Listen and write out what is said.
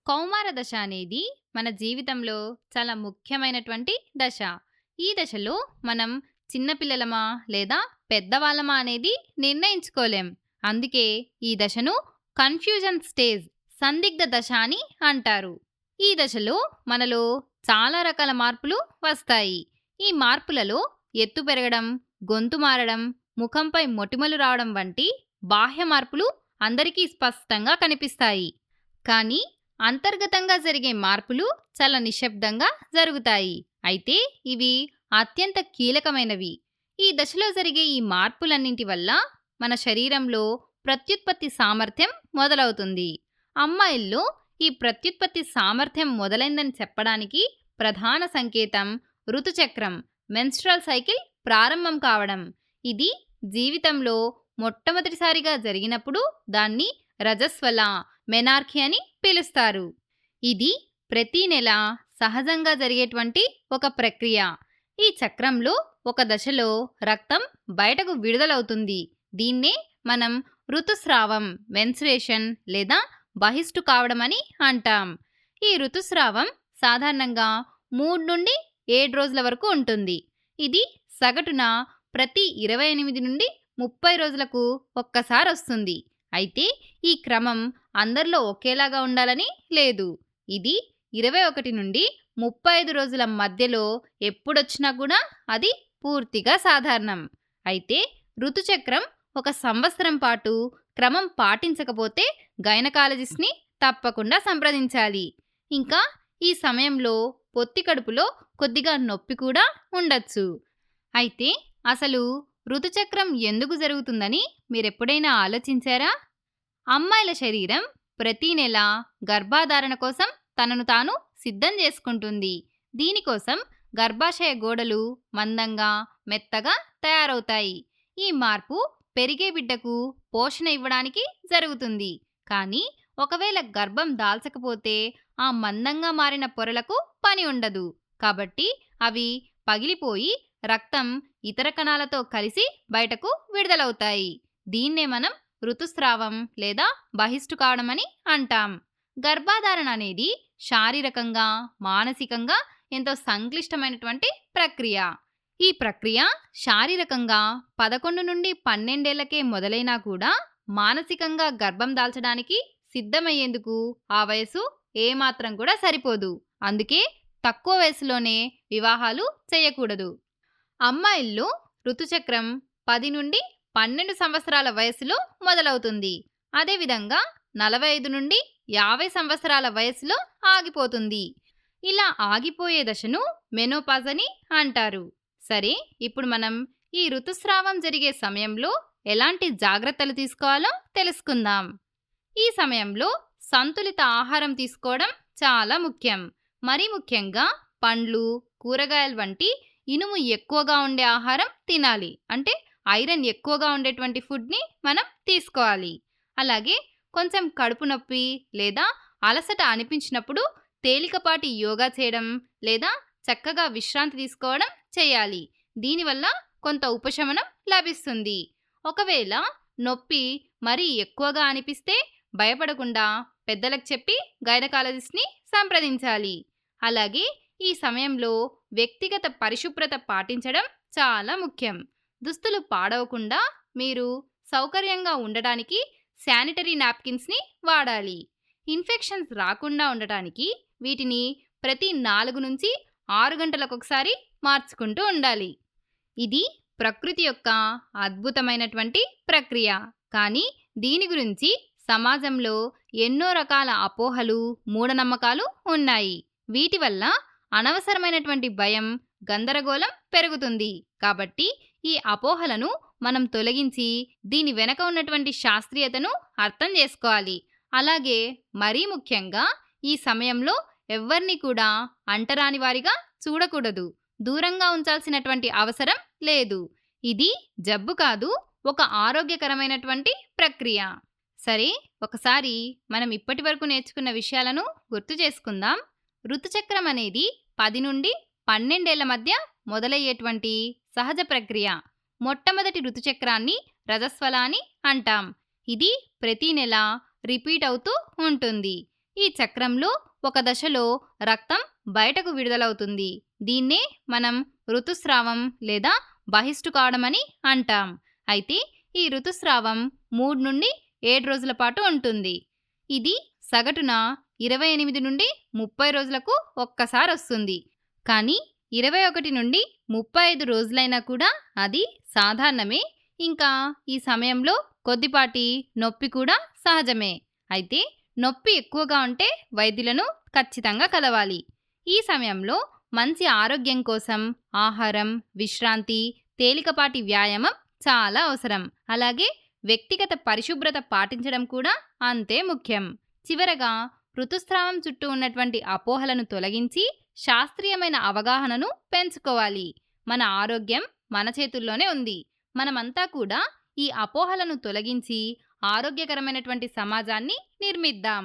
కౌమార దశ అనేది మన జీవితంలో చాలా ముఖ్యమైనటువంటి దశ. ఈ దశలో మనం చిన్నపిల్లలమా లేదా పెద్దవాళ్ళమా అనేది నిర్ణయించుకోలేం. అందుకే ఈ దశను కన్‌ఫ్యూజన్ స్టేజ్, సందిగ్ధ దశ అని అంటారు. ఈ దశలో మనలో చాలా రకాల మార్పులు వస్తాయి. ఈ మార్పులలో ఎత్తు పెరగడం, గొంతు మారడం, ముఖంపై మొటిమలు రావడం వంటి బాహ్య మార్పులు అందరికీ స్పష్టంగా కనిపిస్తాయి. కానీ అంతర్గతంగా జరిగే మార్పులు చాలా నిశ్శబ్దంగా జరుగుతాయి. అయితే ఇవి అత్యంత కీలకమైనవి. ఈ దశలో జరిగే ఈ మార్పులన్నింటి వల్ల మన శరీరంలో ప్రత్యుత్పత్తి సామర్థ్యం మొదలవుతుంది. అమ్మాయిల్లో ఈ ప్రత్యుత్పత్తి సామర్థ్యం మొదలైందని చెప్పడానికి ప్రధాన సంకేతం ఋతుచక్రం, మెన్స్ట్రువల్ సైకిల్ ప్రారంభం కావడం. ఇది జీవితంలో మొట్టమొదటిసారిగా జరిగినప్పుడు దాన్ని రజస్వల, మెనార్కీ అని పిలుస్తారు. ఇది ప్రతి నెల సహజంగా జరిగేటువంటి ఒక ప్రక్రియ. ఈ చక్రంలో ఒక దశలో రక్తం బయటకు విడుదలవుతుంది. దీన్నే మనం ఋతుస్రావం, మెన్స్ట్రుయేషన్ లేదా బహిష్టు కావడం అని అంటాం. ఈ ఋతుస్రావం సాధారణంగా 3 నుండి 7 రోజుల వరకు ఉంటుంది. ఇది సగటున ప్రతి 28 నుండి 30 రోజులకు ఒక్కసారి వస్తుంది. అయితే ఈ క్రమం అందరిలో ఒకేలాగా ఉండాలని లేదు. ఇది 21 నుండి 35 రోజుల మధ్యలో ఎప్పుడొచ్చినా కూడా అది పూర్తిగా సాధారణం. అయితే ఋతుచక్రం ఒక సంవత్సరం పాటు క్రమం పాటించకపోతే గైనకాలజిస్ట్‌ని తప్పకుండా సంప్రదించాలి. ఇంకా ఈ సమయంలో పొత్తి కడుపులో కొద్దిగా నొప్పి కూడా ఉండొచ్చు. అయితే అసలు ఋతుచక్రం ఎందుకు జరుగుతుందని మీరెప్పుడైనా ఆలోచించారా? అమ్మాయిల శరీరం ప్రతి నెల గర్భధారణ కోసం తనను తాను సిద్ధం చేసుకుంటుంది. దీనికోసం గర్భాశయ గోడలు మందంగా, మెత్తగా తయారవుతాయి. ఈ మార్పు పెరిగే బిడ్డకు పోషణ ఇవ్వడానికి జరుగుతుంది. కానీ ఒకవేళ గర్భం దాల్చకపోతే ఆ మందంగా మారిన పొరలకు పని ఉండదు. కాబట్టి అవి పగిలిపోయి రక్తం ఇతర కణాలతో కలిసి బయటకు విడుదలవుతాయి. దీన్నే మనం ఋతుస్రావం లేదా బహిష్టు కావడం అని అంటాం. గర్భధారణ అనేది శారీరకంగా, మానసికంగా ఎంతో సంక్లిష్టమైనటువంటి ప్రక్రియ. ఈ ప్రక్రియ శారీరకంగా 11 నుండి 12 ఏళ్లకే మొదలైనా కూడా మానసికంగా గర్భం దాల్చడానికి సిద్ధమయ్యేందుకు ఆ వయసు ఏమాత్రం కూడా సరిపోదు. అందుకే తక్కువ వయసులోనే వివాహాలు చేయకూడదు. అమ్మాయిల్లో ఋతుచక్రం 10 నుండి 12 సంవత్సరాల వయసులో మొదలవుతుంది. అదేవిధంగా 45 నుండి 50 సంవత్సరాల వయసులో ఆగిపోతుంది. ఇలా ఆగిపోయే దశను మెనోపాజ్ అని అంటారు. సరే, ఇప్పుడు మనం ఈ ఋతుస్రావం జరిగే సమయంలో ఎలాంటి జాగ్రత్తలు తీసుకోవాలో తెలుసుకుందాం. ఈ సమయంలో సంతులిత ఆహారం తీసుకోవడం చాలా ముఖ్యం. మరీ ముఖ్యంగా పండ్లు, కూరగాయలు వంటి ఇనుము ఎక్కువగా ఉండే ఆహారం తినాలి. అంటే ఐరన్ ఎక్కువగా ఉండేటువంటి ఫుడ్ని మనం తీసుకోవాలి. అలాగే కొంచెం కడుపు నొప్పి లేదా అలసట అనిపించినప్పుడు తేలికపాటి యోగా చేయడం లేదా చక్కగా విశ్రాంతి తీసుకోవడం చేయాలి. దీనివల్ల కొంత ఉపశమనం లభిస్తుంది. ఒకవేళ నొప్పి మరీ ఎక్కువగా అనిపిస్తే భయపడకుండా పెద్దలకు చెప్పి గైనకాలజిస్ట్‌ని సంప్రదించాలి. అలాగే ఈ సమయంలో వ్యక్తిగత పరిశుభ్రత పాటించడం చాలా ముఖ్యం. దుస్తులు పాడవకుండా మీరు సౌకర్యంగా ఉండడానికి శానిటరీ నాప్కిన్స్‌ని వాడాలి. ఇన్ఫెక్షన్స్ రాకుండా ఉండటానికి వీటిని ప్రతి 4 నుంచి 6 గంటలకొకసారి మార్చుకుంటూ ఉండాలి. ఇది ప్రకృతి యొక్క అద్భుతమైనటువంటి ప్రక్రియ. కానీ దీని గురించి సమాజంలో ఎన్నో రకాల అపోహలు, మూఢనమ్మకాలు ఉన్నాయి. వీటి వల్ల అనవసరమైనటువంటి భయం, గందరగోళం పెరుగుతుంది. కాబట్టి ఈ అపోహలను మనం తొలగించి దీని వెనక ఉన్నటువంటి శాస్త్రీయతను అర్థం చేసుకోవాలి. అలాగే మరీ ముఖ్యంగా ఈ సమయంలో ఎవ్వరిని కూడా అంటరాని వారిగా చూడకూడదు. దూరంగా ఉంచాల్సినటువంటి అవసరం లేదు. ఇది జబ్బు కాదు, ఒక ఆరోగ్యకరమైనటువంటి ప్రక్రియ. సరే, ఒకసారి మనం ఇప్పటివరకు నేర్చుకున్న విషయాలను గుర్తు చేసుకుందాం. ఋతుచక్రం అనేది 10 నుండి 12 ఏళ్ల మధ్య మొదలయ్యేటువంటి సహజ ప్రక్రియ. మొట్టమొదటి ఋతుచక్రాన్ని రజస్వల అని అంటాం. ఇది ప్రతి నెల రిపీట్ అవుతూ ఉంటుంది. ఈ చక్రంలో ఒక దశలో రక్తం బయటకు విడుదలవుతుంది. దీన్నే మనం ఋతుస్రావం లేదా బహిష్టు కావడం అని అంటాం. అయితే ఈ ఋతుస్రావం 3 నుండి 7 రోజుల పాటు ఉంటుంది. ఇది సగటున 28 నుండి 30 రోజులకు ఒక్కసారి వస్తుంది. కానీ 21 నుండి 35 రోజులైనా కూడా అది సాధారణమే. ఇంకా ఈ సమయంలో కొద్దిపాటి నొప్పి కూడా సహజమే. అయితే నొప్పి ఎక్కువగా ఉంటే వైద్యులను ఖచ్చితంగా కలవాలి. ఈ సమయంలో మంచి ఆరోగ్యం కోసం ఆహారం, విశ్రాంతి, తేలికపాటి వ్యాయామం చాలా అవసరం. అలాగే వ్యక్తిగత పరిశుభ్రత పాటించడం కూడా అంతే ముఖ్యం. చివరగా ఋతుస్రావం చుట్టూ ఉన్నటువంటి అపోహలను తొలగించి శాస్త్రీయమైన అవగాహనను పెంచుకోవాలి. మన ఆరోగ్యం మన చేతుల్లోనే ఉంది. మనమంతా కూడా ఈ అపోహలను తొలగించి ఆరోగ్యకరమైనటువంటి సమాజాన్ని నిర్మిద్దాం.